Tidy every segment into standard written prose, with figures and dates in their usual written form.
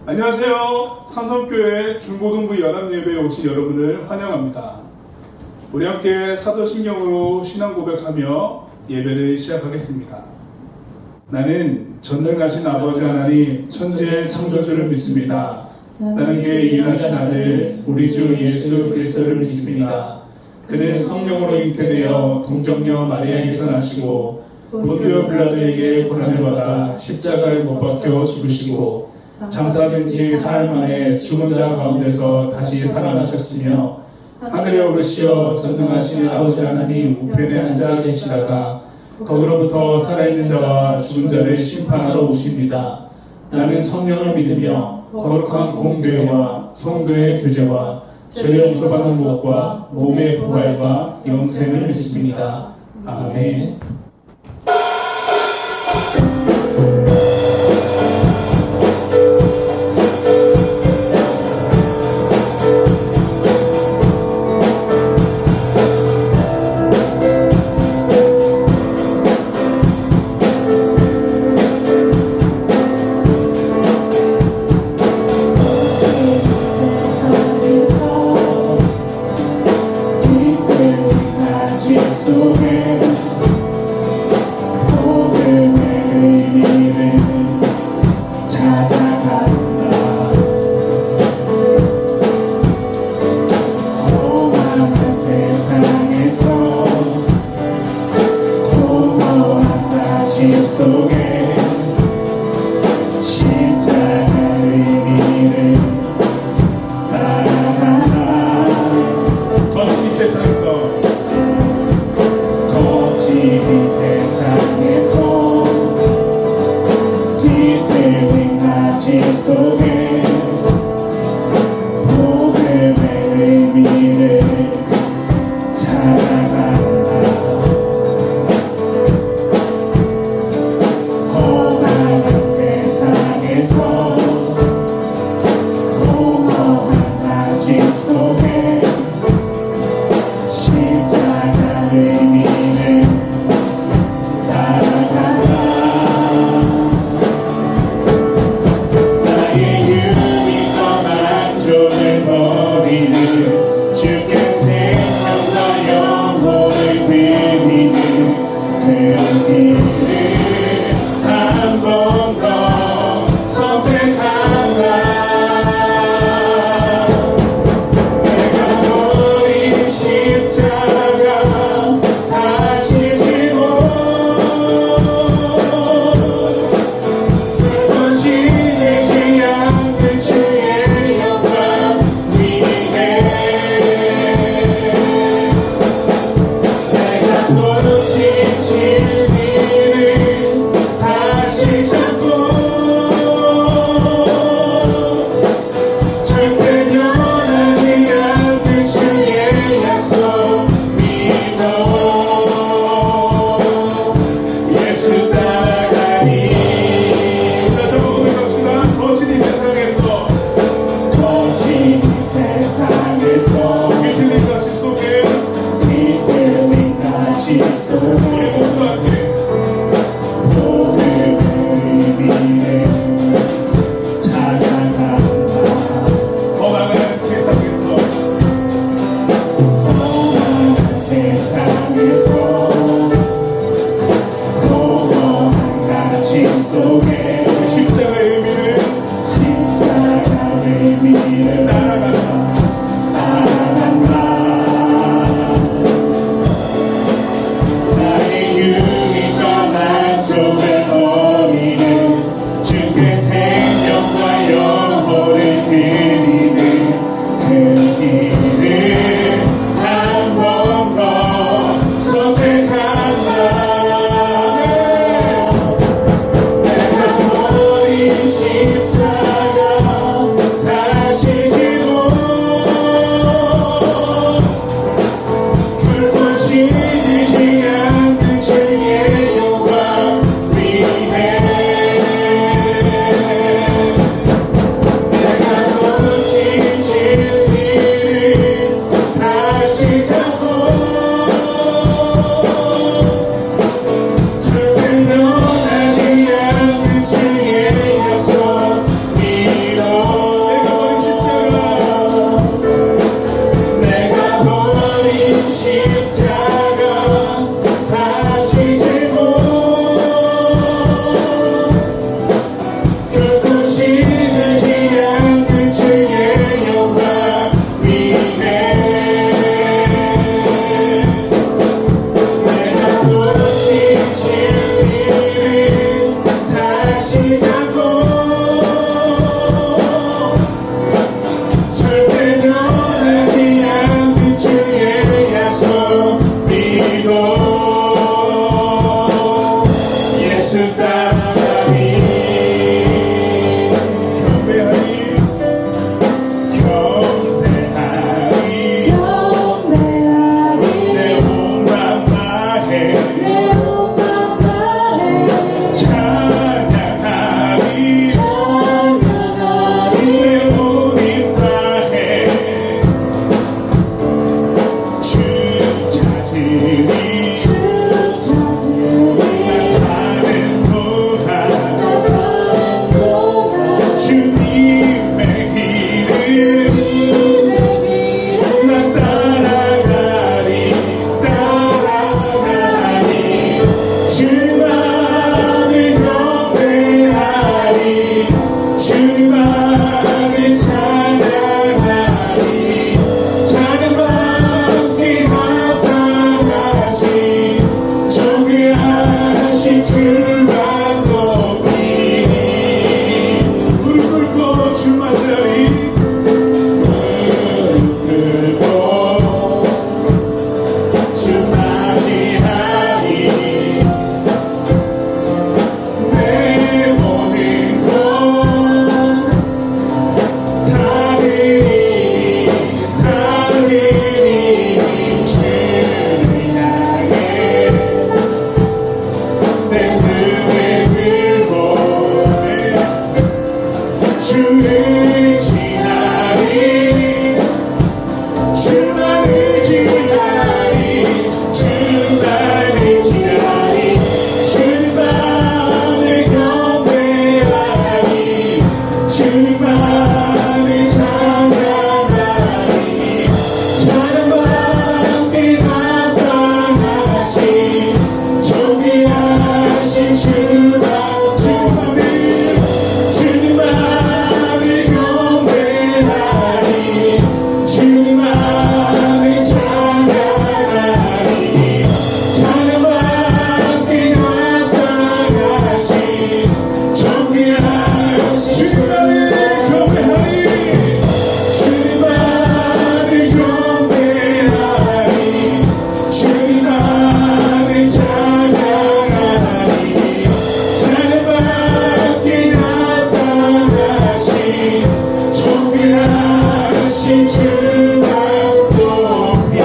안녕하세요. 산성교회 중고등부 연합예배에 오신 여러분을 환영합니다. 우리 함께 사도신경으로 신앙 고백하며 예배를 시작하겠습니다. 나는 전능하신 아버지 하나님 천지의 창조주를 믿습니다. 나는 그의 일하신 아들 우리 주 예수 그리스도를 믿습니다. 그는 성령으로 잉태되어 동정녀 마리아에게서 나시고 본디오 빌라도에게 고난을 받아 십자가에 못 박혀 죽으시고 장사된 지 사흘 만에 죽은 자 가운데서 다시 살아나셨으며 하늘에 오르시어 전능하신 아버지 하나님 우편에 앉아 계시다가 거기로부터 살아있는 자와 죽은 자를 심판하러 오십니다. 나는 성령을 믿으며 거룩한 공교회와 성도의 교제와 죄를 용서받는 것과 몸의 부활과 영생을 믿습니다. 아멘. So 주님의 길을 나 따라가리 주님만을 경배하리 주님만을 찬양하리 찬양받기 합당하신 존귀하신 주만 높이리 무릎 꿇고 주만 자리 무릎 꿇고 주 맞이하리 내 모든 것 다 드리니 주를 향해 내 눈을 들고 주를 지나리 주만 의지하리 주만 의지하리 주님만을 경배하리 주님만을 찬양하리 찬양받기 합당하신 존귀하신 주님만을 경배하리 주님만을 찬양하리 찬양받기 합당하신 존귀하신 주님만을 경배하리 주님만을 경배하리 주님만을 찬양하리 찬양받기 합당하신 존귀하신 주만 높이리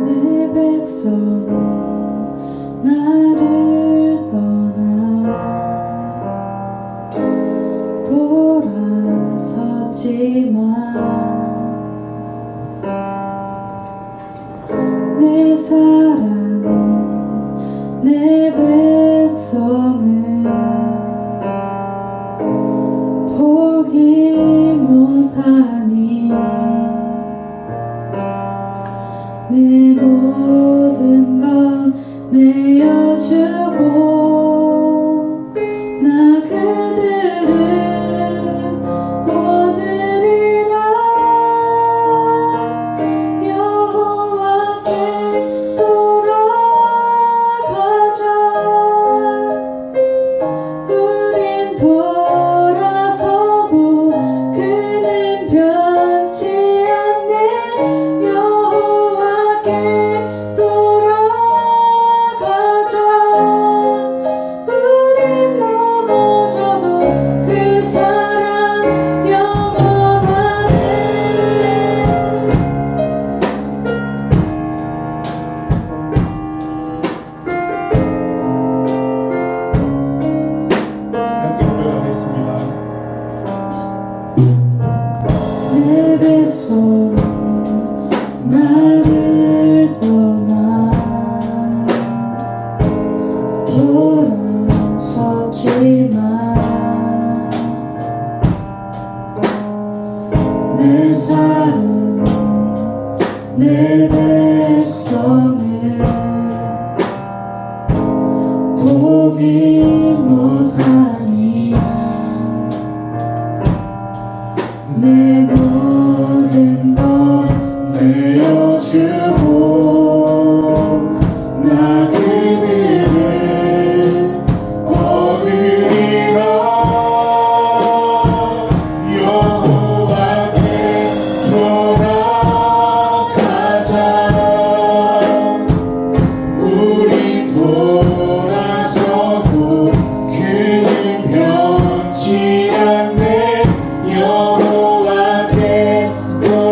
내 백성이 나를 떠나 돌아섰지만 내 사랑이 내 백성을 포기 못하니 내 모든 것 내어주고 나 그들을 얻으리라 여호와께 돌아가자 우린 돌아서도 그는 변치 않네 여호와께 돌아가자 우린 넘어져도 그 사랑 영원하네 함께 고백하겠습니다. 내 백성이 나를 떠나 돌아섰지만 내 사랑이 내 백성을 포기 못하니 내 모든 것 내어주고 나 그들을 얻으리라 여호와께 돌아가자 우리 돌아서도 그는 변치 않네 여호와께 돌아가자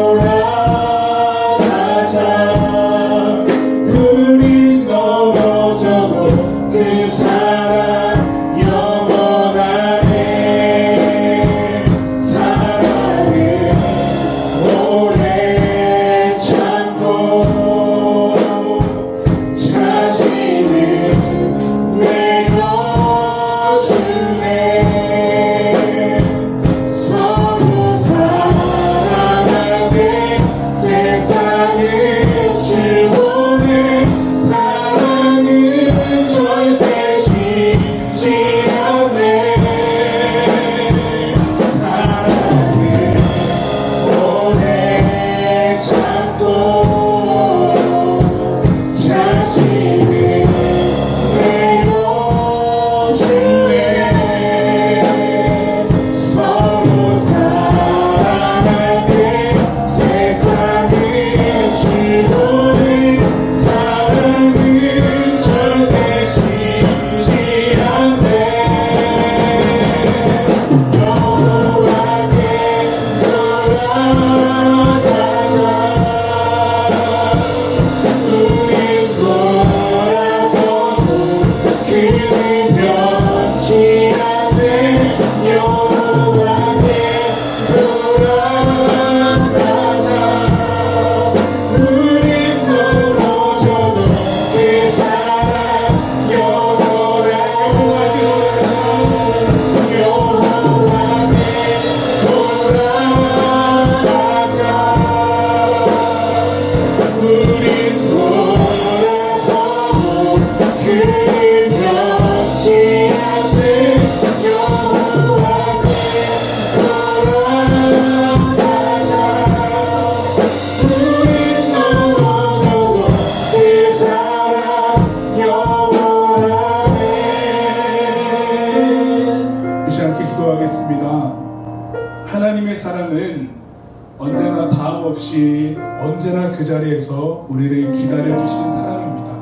없이 언제나 그 자리에서 우리를 기다려주시는 사랑입니다.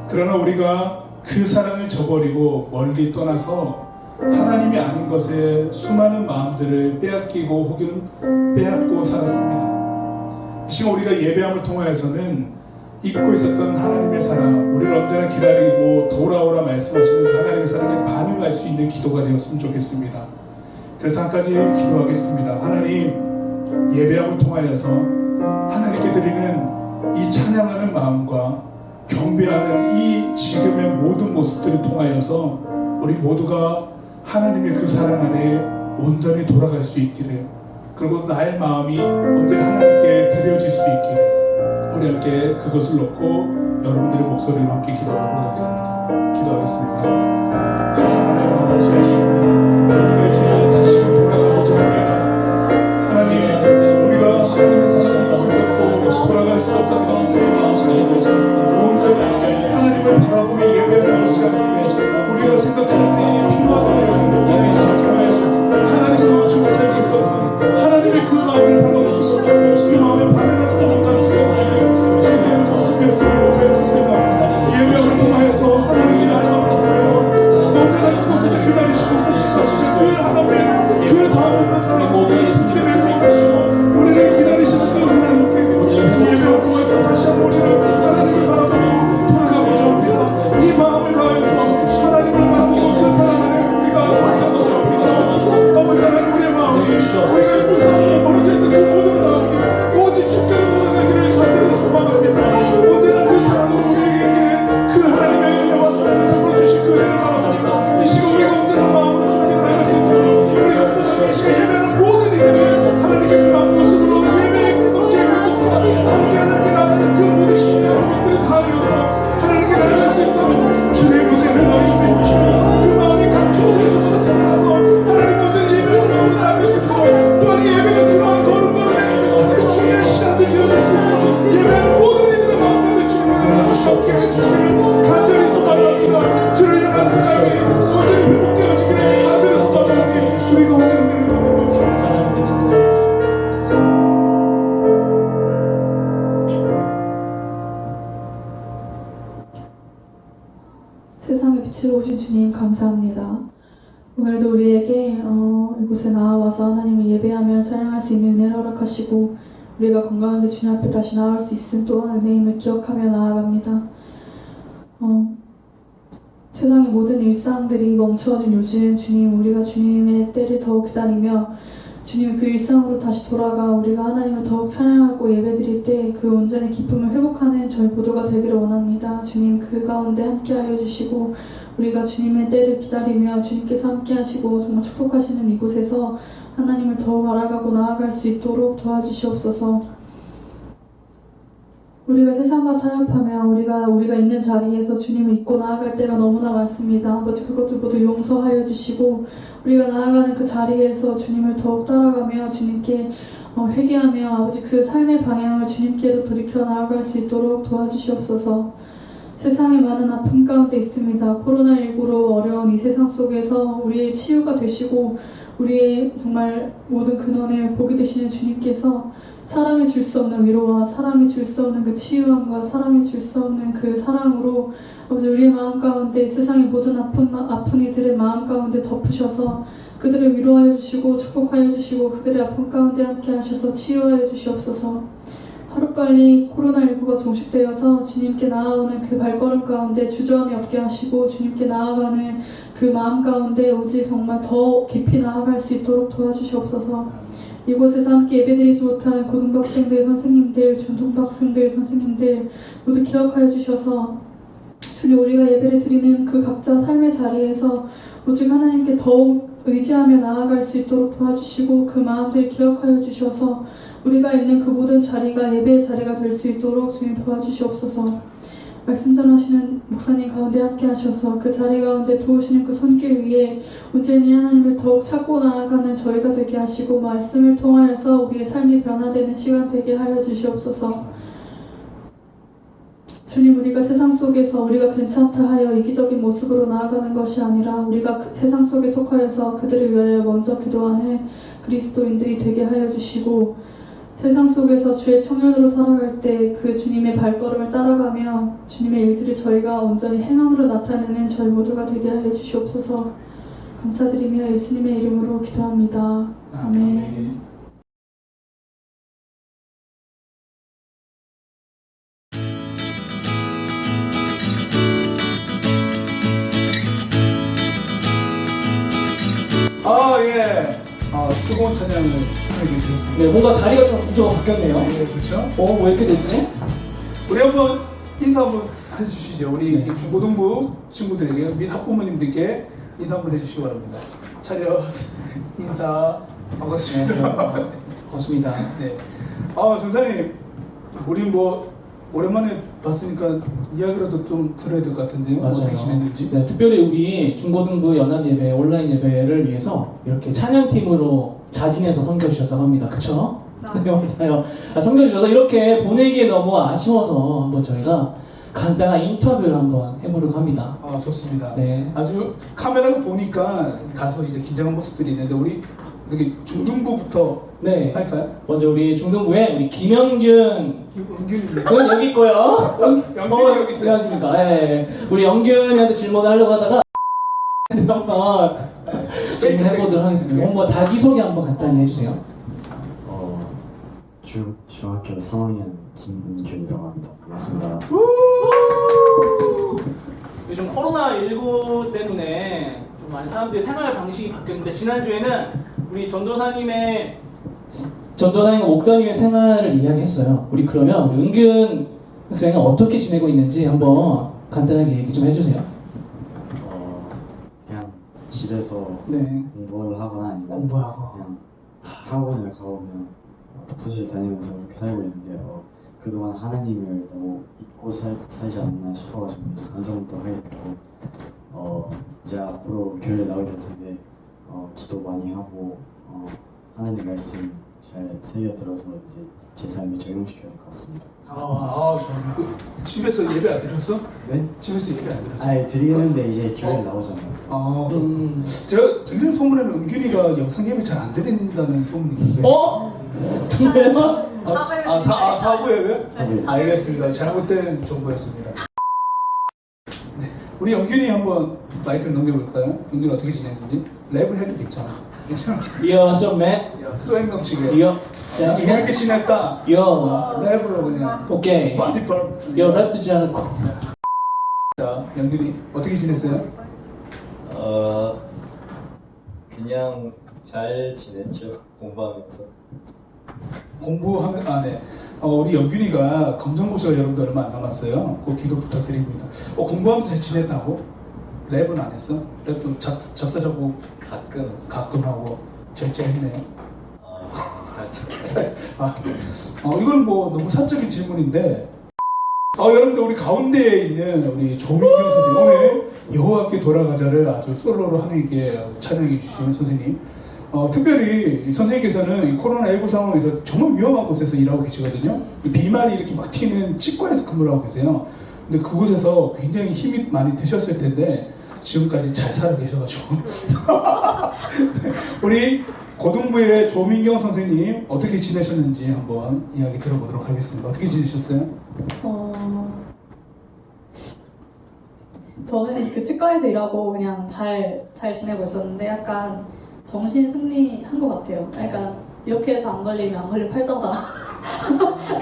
그러나 우리가 그 사랑을 저버리고 멀리 떠나서 하나님이 아닌 것에 수많은 마음들을 빼앗기고 혹은 빼앗고 살았습니다. 이 시간 우리가 예배함을 통하여서는 잊고 있었던 하나님의 사랑, 우리를 언제나 기다리고 돌아오라 말씀하시는 그 하나님의 사랑에 반응할 수 있는 기도가 되었으면 좋겠습니다. 그래서 한 가지 기도하겠습니다. 하나님, 예배함을 통하여서 하나님께 드리는 이 찬양하는 마음과 경배하는 이 지금의 모든 모습들을 통하여서 우리 모두가 하나님의 그 사랑 안에 온전히 돌아갈 수 있기를, 그리고 나의 마음이 언제나 하나님께 드려질 수 있기를, 우리 함께 그것을 놓고 여러분들의 목소리로 함께 기도하도록 하겠습니다. 기도하겠습니다. 하나님 아버지, 우리가 이제 다시금 돌아가고자 합니다. 하나님, 우리가 하나님의 사랑을 잊고 있었고 돌아갈 수 없었던 온전히 하나님을 바라보며 예배하는 것이 아니라 우리가 생각할 때 필요하다고 여긴 것들에 집중하여서 하나님을 멈추고 살고 있었는 하나님의 그 마음을 받아주시고 그 마음에 반응하지 못한 주여 주님의 모습이었음을 고백했습니다. 예배함을 통하여서 하나님의 마음을 보며 언제나 그곳에서 기다리시고 솔직하시는 그 하나님의 그 다음없는 사랑으로 죽기를 행복하시고 우리를 기다리시는 그 하나님께 예배함을 통해서 다시 한번 우리는 하나님을 바라보고 돌아가고자 합니다. 이 마음을 다하여서 하나님을 바라보고 그 사랑 안에 우리가 돌아가고자 합니다. 아버지 하나님, 우리의 마음이 우리가 입고 있었고 멀어져 있는 그 모든 마음이 오직 주께로 돌아가기를 간절히 소망합니다. 언제나 그 사랑으로 우리에게 그 하나님의 은혜와 사랑을 풀어주신 그 은혜를 바라봅니다. 이 시간 우리가 온전한 마음으로 주께 나아갈 수 있도록 우리가 이 시간 예배하는 모든 이들이 하나님의 마음 모습으로 예배의 공동체의 회복과 함께 하나님께 나아가는 그 모든 시민의 여러분들 다하여서 하나님께 나아갈 수 있도록 주의 은혜를 너희 주시고 그 마음이 각 초소에서 생겨나서 하나님 모든 예배를 마음으로 나아갈 수 있도록, 또한 이 예배가 그러한 걸음걸음에 그 중요한 시간들이 이어질 수 있도록 예배하는 모든 이들의 마음 가운데 주님의 은혜를 함께 해주시기를 간절히 소망합니다. 주를 향한 사랑이 온전히 회복되어지기를 간절히 소망하니 우리가 오늘 은혜를 너무 주옵소서. 세상의 빛으로 오신 주님 감사합니다. 오늘도 우리에게 이곳에 나와서 하나님을 예배하며 찬양할 수 있는 은혜를 허락하시고 우리가 건강하게 주님 앞에 다시 나올 수 있음 또한 은혜임을 기억하며 나아갑니다. 세상의 모든 일상들이 멈추어진 요즘 주님, 우리가 주님의 때를 더욱 기다리며 주님의 그 일상으로 다시 돌아가 우리가 하나님을 더욱 찬양하고 예배드릴 때 그 온전히 기쁨을 회복하는 저희 모두가 되기를 원합니다. 주님, 그 가운데 함께하여 주시고 우리가 주님의 때를 기다리며 주님께서 함께하시고 정말 축복하시는 이곳에서 하나님을 더욱 알아가고 나아갈 수 있도록 도와주시옵소서. 우리가 세상과 타협하며 우리가 있는 자리에서 주님을 잊고 나아갈 때가 너무나 많습니다. 아버지, 그것들 모두 용서하여 주시고 우리가 나아가는 그 자리에서 주님을 더욱 따라가며 주님께 회개하며 아버지 그 삶의 방향을 주님께로 돌이켜 나아갈 수 있도록 도와주시옵소서. 세상에 많은 아픔 가운데 있습니다. 코로나19로 어려운 이 세상 속에서 우리의 치유가 되시고 우리의 정말 모든 근원에 복이 되시는 주님께서 사람이 줄 수 없는 위로와 사람이 줄 수 없는 그 치유함과 사람이 줄 수 없는 그 사랑으로 아버지 우리의 마음 가운데 세상의 모든 아픈 이들의 마음 가운데 덮으셔서 그들을 위로하여 주시고 축복하여 주시고 그들의 아픔 가운데 함께 하셔서 치유하여 주시옵소서. 하루빨리 코로나19가 종식되어서 주님께 나아오는 그 발걸음 가운데 주저함이 없게 하시고 주님께 나아가는 그 마음 가운데 오직 정말 더 깊이 나아갈 수 있도록 도와주시옵소서. 이곳에서 함께 예배드리지 못하는 고등학생들, 선생님들, 중등학생들, 선생님들 모두 기억하여 주셔서 주님, 우리가 예배를 드리는 그 각자 삶의 자리에서 오직 하나님께 더욱 의지하며 나아갈 수 있도록 도와주시고 그 마음들 기억하여 주셔서 우리가 있는 그 모든 자리가 예배의 자리가 될 수 있도록 주님 도와주시옵소서. 말씀 전하시는 목사님 가운데 함께 하셔서 그 자리 가운데 도우시는 그 손길 위에 온전히 하나님을 더욱 찾고 나아가는 저희가 되게 하시고 말씀을 통하여서 우리의 삶이 변화되는 시간 되게 하여 주시옵소서. 주님, 우리가 세상 속에서 우리가 괜찮다 하여 이기적인 모습으로 나아가는 것이 아니라 우리가 그 세상 속에 속하여서 그들을 위하여 먼저 기도하는 그리스도인들이 되게 하여 주시고 세상 속에서 주의 청년으로 살아갈 때 그 주님의 발걸음을 따라가며 주님의 일들을 저희가 온전히 행함으로 나타내는 저희 모두가 되게 하여 주시옵소서. 감사드리며 예수님의 이름으로 기도합니다. 아멘. 예. 뜨거운 찬양을 하게 되셨습니다. 네, 뭔가 자리가 좀 구조가 바뀌었네요. 네, 그렇죠. 왜 이렇게 됐지? 우리 한번 인사 한번 해주시죠. 우리 네. 중고등부 친구들에게 및 학부모님들께 인사 한번 해주시기 바랍니다. 차렷 인사 반갑습니다. 안녕하세요. 고맙습니다. 네. 전사님, 우리 뭐 오랜만에 봤으니까 이야기라도 좀 들어야 될 것 같은데요. 맞아요. 어떻게 지냈는지. 네, 특별히 우리 중고등부 연합 예배, 온라인 예배를 위해서 이렇게 찬양팀으로 자진해서 섬겨주셨다고 합니다. 그쵸? 네, 맞아요. 섬겨주셔서 이렇게 보내기에 너무 아쉬워서 한번 저희가 간단한 인터뷰를 한번 해보려고 합니다. 좋습니다. 네. 아주 카메라를 보니까 다소 이제 긴장한 모습들이 있는데 우리 여기 중등부부터 네. 할까요? 먼저 우리 중등부에 우리 김영균 영균입니다. 그건 여기 있고요. 영균이 여기 있어요. 안녕하십니까. 네. 우리 영균이한테 질문을 하려고 하다가 한번 질문해보도록 하겠습니다. 한번 자기소개 한번 간단히 해주세요. 중학교 3학년 김은균이라고 합니다. 반갑습니다. 요즘 코로나19 때문에 좀 많이 사람들이 생활 방식이 바뀌었는데 지난주에는 우리 전도사님과 목사님의 생활을 이야기했어요. 우리 그러면 우리 은균 학생은 어떻게 지내고 있는지 한번 간단하게 얘기 좀 해주세요. 그냥 집에서 네. 공부를 하거나 아니면 공부하고. 그냥 학원을 가고 그냥 독서실 다니면서 이렇게 살고 있는데 그동안 하나님을 너무 잊고 살지 않나 싶어가지고 이제 반성도 하게 됐고 이제 앞으로 교회에 나오게 될 텐데 기도 많이 하고 하나님 말씀 잘 새겨들어서 이제 제 삶에 적용시켜야 될 것 같습니다. 저는 집에서 예배 안 드렸어? 네? 집에서 예배 안 드렸어? 드리는데 이제 교회를 나오잖아요. 제가 듣는 소문에는 은균이가 영상 예배 잘 안 드린다는 소문이 있는데. 정말요? 사부 예배? 네. 알겠습니다. 잘못된 정보였습니다. 네. 우리 영균이 한번 마이크를 넘겨볼까요? 영균이 어떻게 지냈는지? 랩을 해도 괜찮아. 괜찮아. Yo, what's up, man? 스웩 넘치게. Yo, 이렇게 지냈다. Yo, 랩으로 그냥. 오케이. 바디펄. Yo, 랩 듣지 않고. 자, 영균이 어떻게 지냈어요? 그냥 잘 지냈죠. 공부하면서. 공부하면 네. 우리 영균이가 검정고시가 여러분들 얼마 안 남았어요. 그 기도 부탁드립니다. 공부하면서 잘 지냈다고? 랩은 안 했어? 랩도 작사 작곡 가끔 했어. 가끔 하고 절제했네요. 살짝. 이건 뭐 너무 사적인 질문인데 여러분들 우리 가운데에 있는 우리 조민경 선생님 오늘 여호와께 돌아가자를 아주 솔로로 하나님께 찬양해 주신 선생님 특별히 이 선생님께서는 이 코로나19 상황에서 정말 위험한 곳에서 일하고 계시거든요. 비말이 이렇게 막 튀는 치과에서 근무를 하고 계세요. 근데 그곳에서 굉장히 힘이 많이 드셨을 텐데 지금까지 잘 살아 계셔가지고 우리 고등부의 조민경 선생님 어떻게 지내셨는지 한번 이야기 들어보도록 하겠습니다. 어떻게 지내셨어요? 저는 그 치과에서 일하고 그냥 잘 지내고 있었는데 약간 정신 승리한 것 같아요. 약간 이렇게 해서 안 걸리면 팔자다.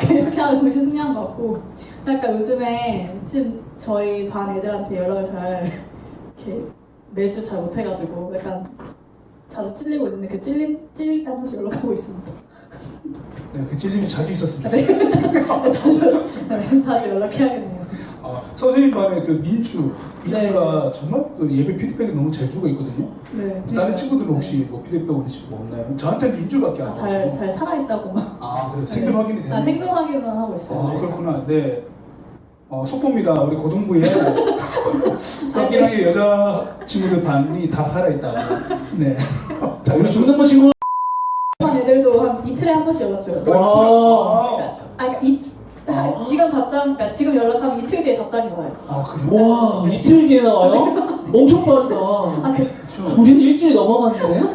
이렇게 하는 정신 승리한 것 같고 약간 요즘에 지금 저희 반 애들한테 연락을 잘 이렇게 매주 잘 못해가지고 약간 자주 찔리고 있는데 그 찔릴 때 한 번씩 연락하고 있습니다. 네, 그 찔림이 자주 있었습니다. 네. 자주 연락해야겠네요. 선생님 반에 그 민주가 네. 정말 그 예배 피드백이 너무 잘 주고 있거든요. 네. 다른 친구들은 혹시 뭐 피드백 오는 뭐 없나요? 저한테는 민주밖에 안 와가지고. 잘 살아있다고만. 그래요? 생존 확인이 되는 생존 확인만 하고 있어요. 네. 그렇구나. 네. 속보입니다. 우리 고등부에 떡이랑의 여자 친구들 반이 다 살아있다고. 네. 우리 중등부 친구. 반 애들도 한 이틀에 한 번씩 연락 줘요. 와. 지금 그러니까 지금 연락하면 이틀 뒤에 답장이 와요. 그래요? 와, 이틀 뒤에 나와요? 엄청 빠르다. 그래. 그렇죠. 우리는 일주일이 넘어갔는데?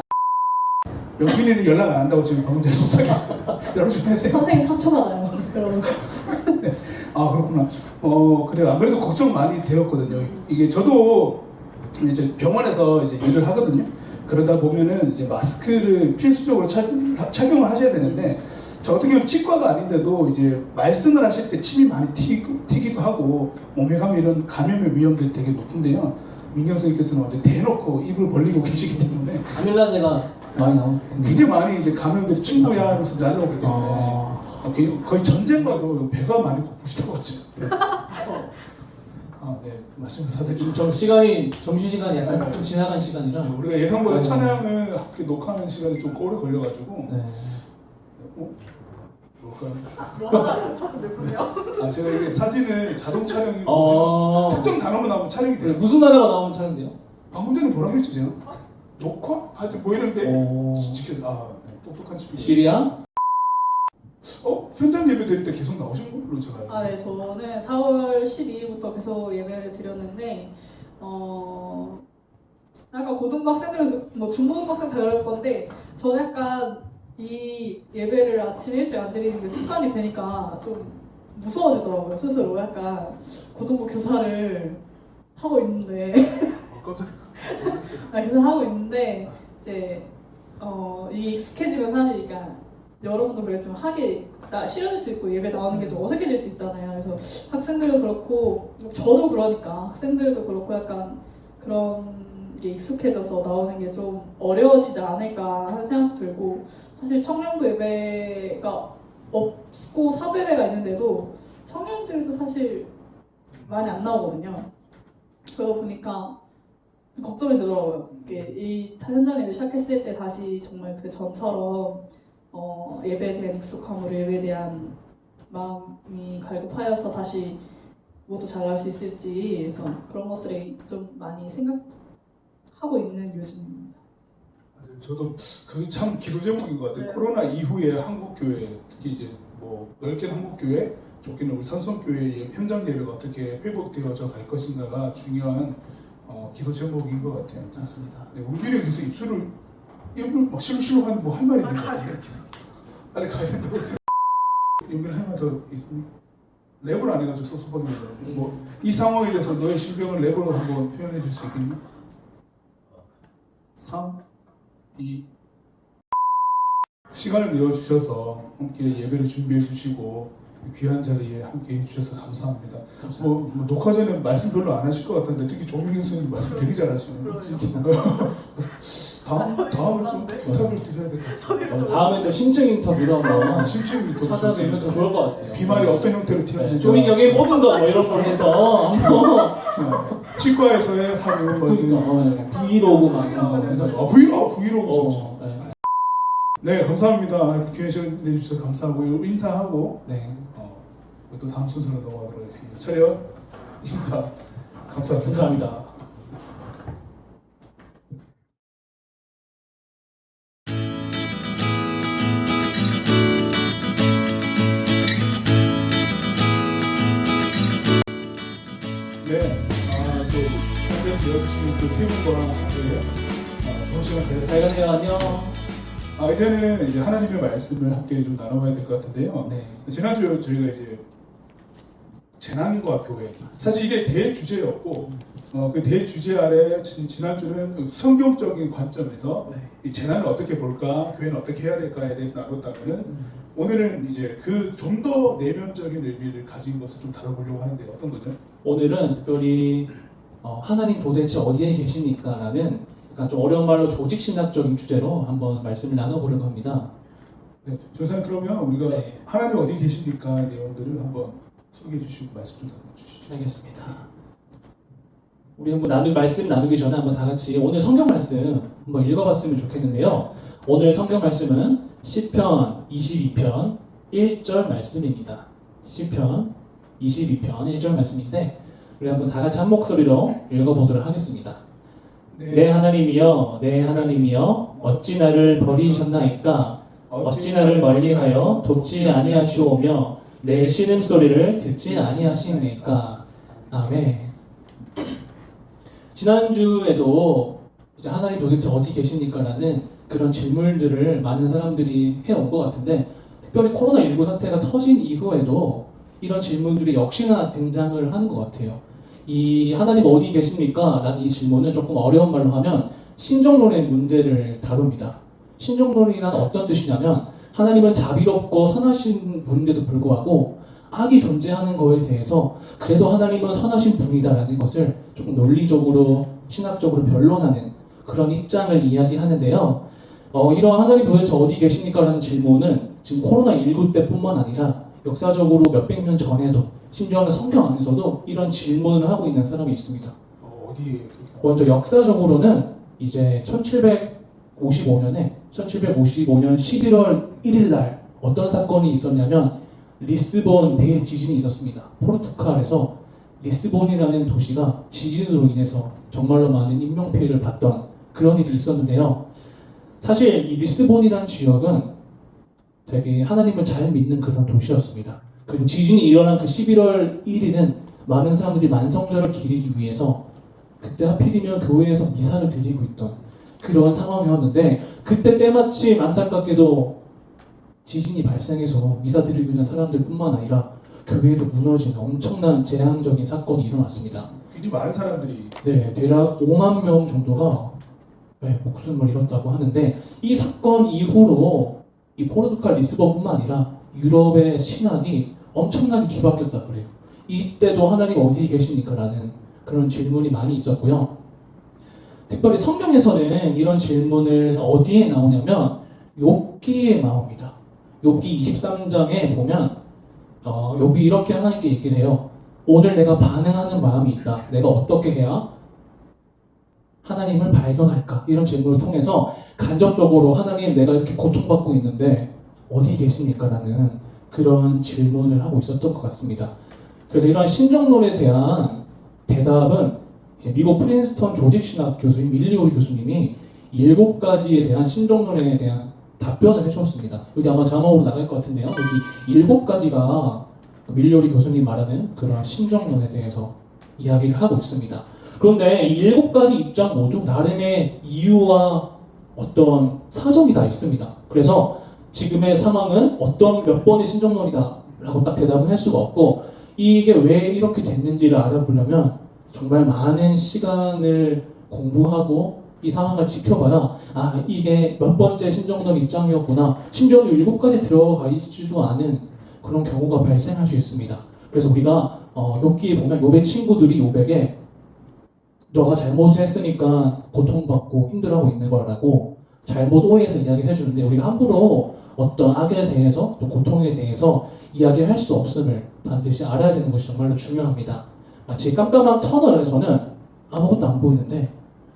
영빈이는 연락 안 한다고 지금 방금 전에 속상해 연락 좀 했어요. 선생님 상처받아요. 여러분. 아 그렇구나. 그래요. 안 그래도 걱정 많이 되었거든요. 이게 저도 이제 병원에서 이제 일을 하거든요. 그러다 보면은 이제 마스크를 필수적으로 착용을 하셔야 되는데 저 같은 경우는 치과가 아닌데도 이제 말씀을 하실 때 침이 많이 튀기도 하고 몸에 가면 이런 감염의 위험들이 되게 높은데요. 민경 선생님께서는 이제 대놓고 입을 벌리고 계시기 때문에 아밀라제가 많이 나오는 굉장히 많이 이제 감염들이 친구야 하면서 날라오기 때문에 거의 전쟁과도 배가 많이 고프시다고 하죠. 네. 네, 말씀을 좀 시간이 점심시간이 약간 네. 좀 지나간 시간이라 우리가 예상보다 찬양을 함께 녹화하는 시간이 좀 오래 걸려가지고 네. 뭘까요? 제가 이게 사진을 자동 촬영이 특정 단어만 나오면 촬영이 돼요. 무슨 단어가 나오면 촬영돼요? 방금 전에 뭐라고 했죠 제가? 녹화? 하여튼 뭐 이런데 네, 똑똑한 친구. 시리아? 현장 예배 드릴 때 계속 나오신 걸로 제가 알고. 네, 저는 4월 12일부터 계속 예배를 드렸는데 약간 고등부 학생들은 뭐 중고등부 학생 다 그럴 건데 저는 약간 이 예배를 아침 일찍 안 드리는 게 습관이 되니까 좀 무서워지더라고요 스스로. 약간 고등부 교사를 하고 있는데 깜짝 계속 하고 있는데 이제 이 익숙해지면 사실 그러니까 여러분도 그랬지만 하기 싫어질 수 있고 예배 나오는 게 좀 어색해질 수 있잖아요. 그래서 학생들도 그렇고 저도 그러니까 학생들도 그렇고 약간 그런 게 익숙해져서 나오는 게 좀 어려워지지 않을까 하는 생각도 들고 사실 청년부 예배가 없고 사부 예배가 있는데도 청년들도 사실 많이 안 나오거든요. 그러다 보니까 걱정이 되더라고요. 이 현장 예배 시작했을 때 다시 정말 그 전처럼 예배에 대한 익숙함으로 예배에 대한 마음이 갈급하여서 다시 모두 잘 나올 수 있을지 그래서 그런 것들이 좀 많이 생각하고 있는 요즘입니다. 맞아요. 저도 그게 참 기도 제목인 것 같아요. 네. 코로나 이후에 한국 교회 특히 이제 뭐 넓게는 한국 교회, 좁게는 우리 산성교회의 현장 예배가 어떻게 회복되어져 갈 것인가가 중요한 기도 제목인 것 같아요. 맞습니다. 네, 우기를 계속 입을 막 실룩실룩하는 뭐 할 말이 있는 것 같아요. 빨리 가야 된다고. 연결 할 말 더 있니? 랩을 안 해가지고 섭섭하게 뭐이 상황에 대해서 너의 신병을 랩으로 한번 표현해 줄 수 있겠니? 3, 2 시간을 내어주셔서 함께 예배를 준비해 주시고 귀한 자리에 함께 해주셔서 감사합니다. 뭐 녹화 전에 말씀 별로 안 하실 것 같은데 특히 조민경 선생님 말씀 되게 잘하시네요. 진짜. 다음에 좀 부탁을 드려야 될 것 같아요. 다음엔 또 신청 인터뷰로 한번 신청 인터뷰 찾아뵈면 더 좋을 것 같아요. 비말이 어떤 형태로 튀었는지 조민경의 모든 것 뭐 이런 걸 해서 한번 치과에서의 하루 그러니까 브이로그 막 이런 거 해가지고 브이로그 좋죠. 네. 네 감사합니다. 귀한 시간 내주셔서 감사하고 인사하고 네. 또 다음 순서로 넘어가도록 하겠습니다. 차렷 인사 감사합니다. 감사합니다. 네, 또 현장 되어주시는 그 세 분과 함께 좋은 시간 잘 되었습니다. 가세요. 안녕. 이제는 이제 하나님의 말씀을 함께 좀 나눠봐야 될 것 같은데요. 네. 지난주 저희가 이제 재난과 교회 사실 이게 대주제였고 그 대주제 아래 지난주는 성경적인 관점에서 이 재난을 어떻게 볼까 교회는 어떻게 해야 될까에 대해서 나눴다면은 오늘은 이제 그 좀 더 내면적인 의미를 가진 것을 좀 다뤄보려고 하는데 어떤 거죠? 오늘은 특별히 하나님 도대체 어디에 계십니까? 라는 약간 좀 어려운 말로 조직신학적인 주제로 한번 말씀을 나눠보려고 합니다. 네, 조사님 그러면 우리가 네. 하나님 어디 계십니까 내용들을 한번 소개해 주시고 말씀 좀 나눠주시죠. 알겠습니다. 우리 한번 말씀 나누기 전에 한번 다 같이 오늘 성경 말씀 한번 읽어봤으면 좋겠는데요. 오늘 성경 말씀은 시편 22편 1절 말씀입니다. 시편 22편 1절 말씀인데 우리 한번 다 같이 한 목소리로 읽어보도록 하겠습니다. 내 하나님이여 내 하나님이여 어찌 나를 버리셨나이까 어찌 나를 멀리하여 돕지 아니하시오며 내 신음소리를 듣지 아니하시니까. 아멘. 지난주에도 이제 하나님 도대체 어디 계십니까? 라는 그런 질문들을 많은 사람들이 해온 것 같은데 특별히 코로나19 사태가 터진 이후에도 이런 질문들이 역시나 등장을 하는 것 같아요. 이 하나님 어디 계십니까? 라는 이 질문은 조금 어려운 말로 하면 신정론의 문제를 다룹니다. 신정론이란 어떤 뜻이냐면 하나님은 자비롭고 선하신 분인데도 불구하고 악이 존재하는 거에 대해서 그래도 하나님은 선하신 분이다라는 것을 조금 논리적으로 신학적으로 변론하는 그런 입장을 이야기하는데요. 이런 하나님 도대체 어디 계십니까? 라는 질문은 지금 코로나19 때뿐만 아니라 역사적으로 몇백 년 전에도 심지어는 성경 안에서도 이런 질문을 하고 있는 사람이 있습니다. 어디에? 먼저 역사적으로는 이제 1755년 11월 1일 날 어떤 사건이 있었냐면 리스본 대지진이 있었습니다. 포르투갈에서 리스본이라는 도시가 지진으로 인해서 정말로 많은 인명피해를 봤던 그런 일이 있었는데요. 사실 이 리스본이라는 지역은 되게 하나님을 잘 믿는 그런 도시였습니다. 그리고 지진이 일어난 그 11월 1일은 많은 사람들이 만성절을 기리기 위해서 그때 하필이면 교회에서 미사를 드리고 있던 그런 상황이었는데 그때 때마침 안타깝게도 지진이 발생해서 미사 드리고 있는 사람들뿐만 아니라 교회도 무너지는 엄청난 재앙적인 사건이 일어났습니다. 굉장히 많은 사람들이 네, 대략 5만 명 정도가 목숨을 잃었다고 하는데 이 사건 이후로 이 포르투갈 리스본뿐만 아니라 유럽의 신앙이 엄청나게 뒤바뀌었다 그래요. 이때도 하나님 어디 계십니까? 라는 그런 질문이 많이 있었고요. 특별히 성경에서는 이런 질문을 어디에 나오냐면 욥기에 나옵니다. 욥기 23장에 보면 욥이 이렇게 하나님께 얘기를 해요. 오늘 내가 반응하는 마음이 있다. 내가 어떻게 해야 하나님을 발견할까? 이런 질문을 통해서 간접적으로 하나님 내가 이렇게 고통받고 있는데 어디 계십니까? 라는 그런 질문을 하고 있었던 것 같습니다. 그래서 이런 신정론에 대한 대답은 이제 미국 프린스턴 조직신학 교수인 밀리오리 교수님이 7가지에 대한 신정론에 대한 답변을 해주었습니다. 여기 아마 자막으로 나갈 것 같은데요. 여기 7가지가 밀리오리 교수님 말하는 그런 신정론에 대해서 이야기를 하고 있습니다. 그런데 이 7가지 입장 모두 나름의 이유와 어떤 사정이 다 있습니다. 그래서 지금의 상황은 어떤 몇 번의 신정론이다 라고 딱 대답은 할 수가 없고 이게 왜 이렇게 됐는지를 알아보려면 정말 많은 시간을 공부하고 이 상황을 지켜봐야 이게 몇 번째 신정론 입장이었구나 심지어는 7가지 들어가 있지도 않은 그런 경우가 발생할 수 있습니다. 그래서 우리가 욥기에 보면 욥의 친구들이 욥에게 너가 잘못을 했으니까 고통받고 힘들어하고 있는 거라고 잘못 오해해서 이야기를 해주는데 우리가 함부로 어떤 악에 대해서 또 고통에 대해서 이야기할 수 없음을 반드시 알아야 되는 것이 정말로 중요합니다. 마치 깜깜한 터널에서는 아무것도 안 보이는데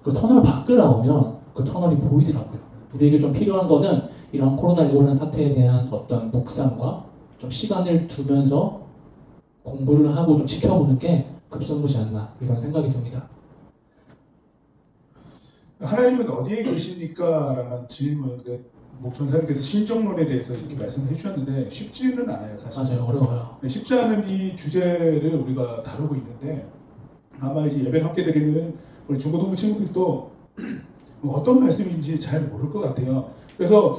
그 터널 밖을 나오면 그 터널이 보이더라고요. 우리에게 좀 필요한 거는 이런 코로나19라는 사태에 대한 어떤 묵상과 좀 시간을 두면서 공부를 하고 좀 지켜보는 게 급선무지 않나 이런 생각이 듭니다. 하나님은 어디에 계십니까? 라는 질문, 목전사님께서 신정론에 대해서 이렇게 말씀해 주셨는데 쉽지는 않아요, 사실. 맞아요, 어려워요. 쉽지 않은 이 주제를 우리가 다루고 있는데 아마 이제 예배를 함께 드리는 우리 중고등부 친구들도 어떤 말씀인지 잘 모를 것 같아요. 그래서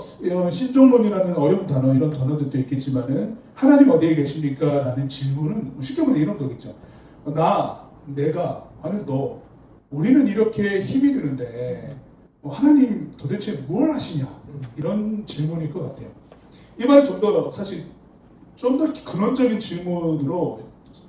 신정론이라는 어려운 단어, 이런 단어들도 있겠지만은 하나님 어디에 계십니까? 라는 질문은 쉽게 말해 이런 거겠죠. 내가, 아니 너, 우리는 이렇게 힘이 드는데 하나님 도대체 뭘 하시냐? 이런 질문일 것 같아요. 이 말은 좀 더 사실 좀 더 근원적인 질문으로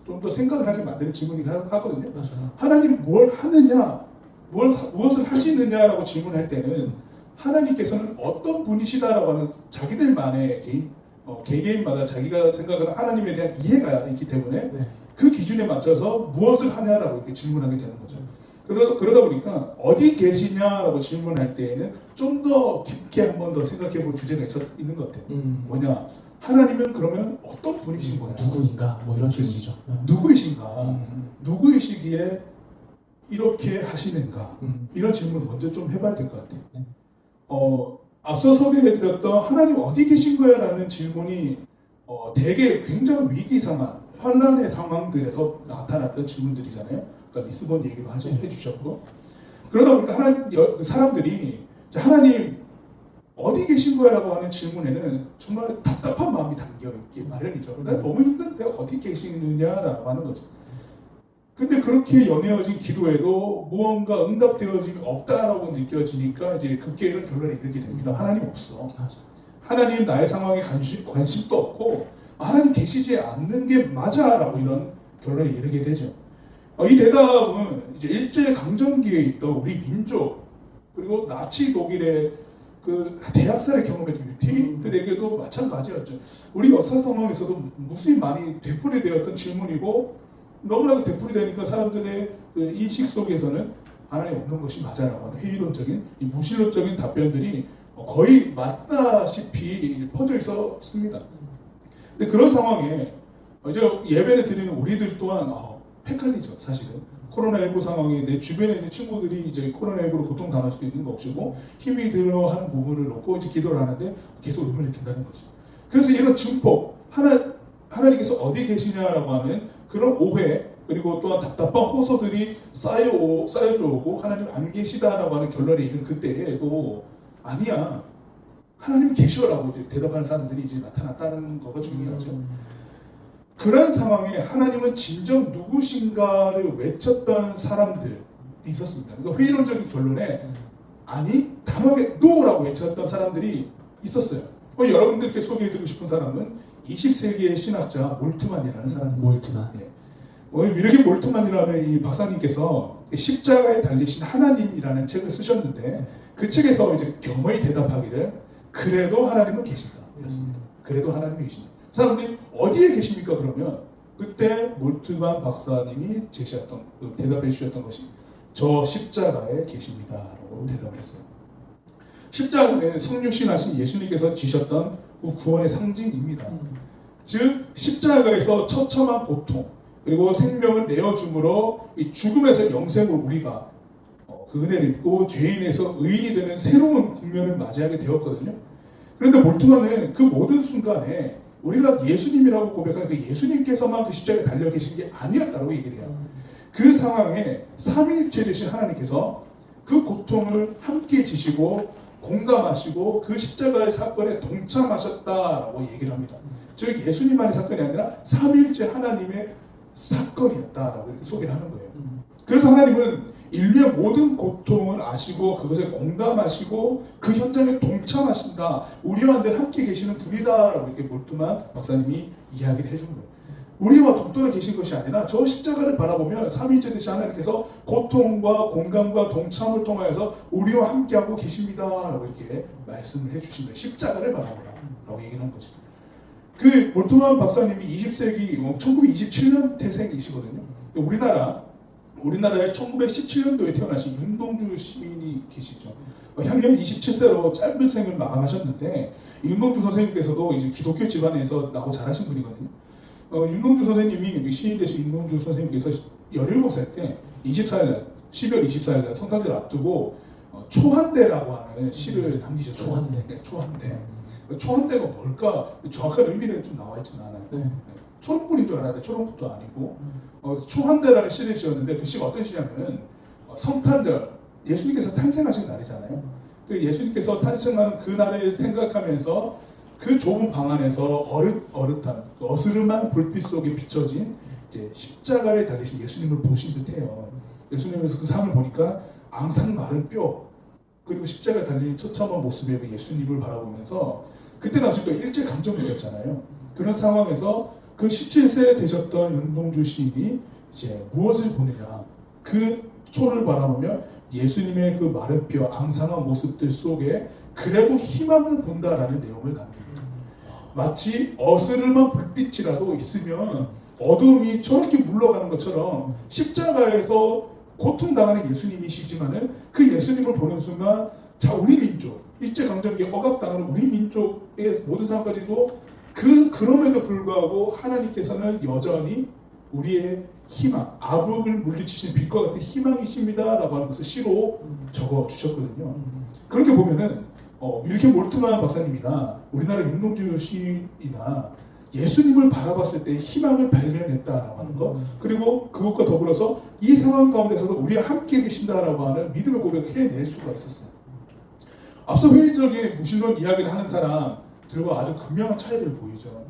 좀 더 생각을 하게 만드는 질문이긴 하거든요. 맞아요. 하나님 뭘 하느냐, 무엇을 하시느냐라고 질문할 때는 하나님께서는 어떤 분이시다라고 하는 자기들만의 개개인마다 자기가 생각하는 하나님에 대한 이해가 있기 때문에 그 기준에 맞춰서 무엇을 하냐라고 이렇게 질문하게 되는 거죠. 그러다 보니까 어디 계시냐라고 질문할 때에는 좀 더 깊게 한 번 더 생각해 볼 주제가 있는 것 같아요. 뭐냐? 하나님은 그러면 어떤 분이신 거야? 누구인가? 뭐 이런 질문이죠. 누구이신가? 누구이시기에 이렇게 하시는가? 이런 질문을 먼저 좀 해봐야 될 것 같아요. 앞서 소개해드렸던 하나님 어디 계신 거야? 라는 질문이 대개 굉장히 위기 상황, 환란의 상황들에서 나타났던 질문들이잖아요. 그러니까 리스본 얘기도 해주셨고 그러다 보니까 사람들이 하나님 어디 계신 거야라고 하는 질문에는 정말 답답한 마음이 담겨있기 마련이죠. 나 너무 힘든데 어디 계시느냐라고 하는 거죠. 근데 그렇게 연이어진 기도에도 무언가 응답되어짐이 없다라고 느껴지니까 이제 급게 이런 결론에 이르게 됩니다. 하나님 없어. 하나님 나의 상황에 관심도 없고 하나님 계시지 않는 게 맞아라고 이런 결론에 이르게 되죠. 이 대답은 이제 일제 강점기에 있던 우리 민족 그리고 나치 독일의 그 대학살의 경험했던 유태인들에게도 마찬가지였죠. 우리 역사 상황에서도 무수히 많이 되풀이되었던 질문이고 너무나도 되풀이되니까 사람들의 그 인식 속에서는 하나님 없는 것이 맞아라고 하는 회의론적인 이 무신론적인 답변들이 거의 맞다시피 퍼져 있었습니다. 근데 그런 상황에 이제 예배를 드리는 우리들 또한 헷갈리죠. 사실은 코로나19 상황에 내 주변에 있는 친구들이 이제 코로나19로 고통당할 수도 있는 것이고 힘이 들어하는 부분을 놓고 이제 기도를 하는데 계속 의문을 느낀다는 거죠. 그래서 이런 증폭 하나님께서 어디 계시냐라고 하는 그런 오해 그리고 또한 답답한 호소들이 쌓여져 오고 하나님 안 계시다라고 하는 결론에 이른 그때에도 아니야 하나님 계셔라고 이제 대답하는 사람들이 이제 나타났다는 거가 중요하죠. 그런 상황에 하나님은 진정 누구신가를 외쳤던 사람들이 있었습니다. 그러니까 회의론적인 결론에 아니 담하게 NO라고 외쳤던 사람들이 있었어요. 여러분들께 소개해드리고 싶은 사람은 20세기의 신학자 몰트만이라는 사람입니다. 몰트만. 위르긴 몰트만이라는 이 박사님께서 십자가에 달리신 하나님이라는 책을 쓰셨는데 그 책에서 이제 겸허히 대답하기를 그래도 하나님은 계신다 이랬습니다. 그래도 하나님이 계신다. 사람들이 어디에 계십니까? 그러면 그때 몰트만 박사님이 제시했던 대답해 주셨던 것이 저 십자가에 계십니다라고 대답을 했어요. 십자가는 성육신하신 예수님께서 지셨던 구원의 상징입니다. 즉 십자가에서 처참한 고통 그리고 생명을 내어줌으로 이 죽음에서 영생으로 우리가 그 은혜를 입고 죄인에서 의인이 되는 새로운 국면을 맞이하게 되었거든요. 그런데 몰트만은 그 모든 순간에 우리가 예수님이라고 고백하는 그 예수님께서만 그 십자가에 달려 계신 게 아니었다고 얘기를 해요. 그 상황에 삼위일체 되신 하나님께서 그 고통을 함께 지시고 공감하시고 그 십자가의 사건에 동참하셨다라고 얘기를 합니다. 즉 예수님만의 사건이 아니라 삼위일체 하나님의 사건이었다라고 이렇게 소개를 하는 거예요. 그래서 하나님은 인류의 모든 고통을 아시고 그것에 공감하시고 그 현장에 동참하신다. 우리와 늘 함께 계시는 분이다라고 이렇게 몰트만 박사님이 이야기를 해준 거예요. 우리와 동떨어 계신 것이 아니라 저 십자가를 바라보면 삼위일체 되신 하나님께서 고통과 공감과 동참을 통하여서 우리와 함께하고 계십니다라고 이렇게 말씀을 해주신 거예요. 십자가를 바라보라라고 얘기를 한 거죠. 그 몰트만 박사님이 20세기 1927년 태생이시거든요. 우리나라에 1917년도에 태어나신 윤동주 시인이 계시죠. 향년 27세로 짧은 생을 마감하셨는데 윤동주 선생님께서도 이제 기독교 집안에서 나고 자라신 분이거든요. 윤동주 선생님이 시인 되신 윤동주 선생님께서 17살 때 24일날 12월 24일날 성탄절을 앞두고 초한대라고 하는 시를 남기셨어요. 초한대. 네, 초한대. 초한대가 뭘까 정확한 의미는 좀 나와 있지는 않아요. 네. 초록불인 줄 알았는데 초록불도 아니고 초한대라는 시를 지었는데 그 시가 어떤 시냐면은 성탄절 예수님께서 탄생하신 날이잖아요. 그 예수님께서 탄생한 그 날을 생각하면서 그 좁은 방 안에서 어릇한 그 어스름한 불빛 속에 비춰진 이제 십자가에 달리신 예수님을 보신 듯해요. 예수님께서 그 상을 보니까 앙상 마른 뼈 그리고 십자가에 달린 처참한 모습의 그 예수님을 바라보면서 그때는 아직 또 일제 강점기였잖아요. 그런 상황에서 그 17세 되셨던 윤동주 시인이 이제 무엇을 보느냐 그 초를 바라보며 예수님의 그 마른 뼈 앙상한 모습들 속에 그래도 희망을 본다라는 내용을 남깁니다. 마치 어스름한 불빛이라도 있으면 어두움이 저렇게 물러가는 것처럼 십자가에서 고통당하는 예수님이시지만은 그 예수님을 보는 순간 자 우리 민족 일제강점기에 억압당하는 우리 민족의 모든 상황까지도 그럼에도 불구하고 하나님께서는 여전히 우리의 희망, 아북을 물리치신 빛과 같은 희망이십니다라고 하는 것을 시로 적어 주셨거든요. 그렇게 보면은 이렇게 몰트만 박사님이나 우리나라 윤동주 시인이나 예수님을 바라봤을 때 희망을 발견했다라고 하는 것, 그리고 그것과 더불어서 이 상황 가운데서도 우리와 함께 계신다라고 하는 믿음의 고백을 해낼 수가 있었어요. 앞서 회의적인 무신론 이야기를 하는 사람들과 아주 극명한 차이를 보이죠.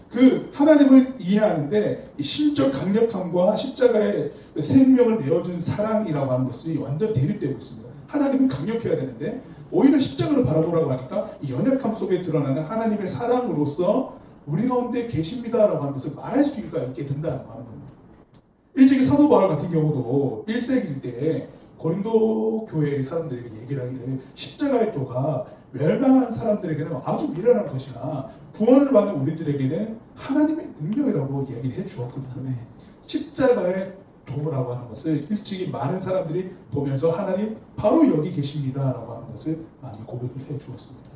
그 하나님을 이해하는데 이 신적 강력함과 십자가의 생명을 내어준 사랑이라고 하는 것이 완전 대립되고 있습니다. 하나님은 강력해야 되는데 오히려 십자가를 바라보라고 하니까 이 연약함 속에 드러나는 하나님의 사랑으로서 우리 가운데 계십니다라고 하는 것을 말할 수가 있게 된다라고 하는 겁니다. 일찍이 사도 바울 같은 경우도 1세기일 때 고린도 교회의 사람들에게 얘기를 하기를 십자가의 도가 멸망한 사람들에게는 아주 미련한 것이나 구원을 받는 우리들에게는 하나님의 능력이라고 이야기를 해주었거든요. 십자가의 도라고 하는 것을 일찍이 많은 사람들이 보면서 하나님 바로 여기 계십니다라고 하는 것을 많이 고백을 해주었습니다.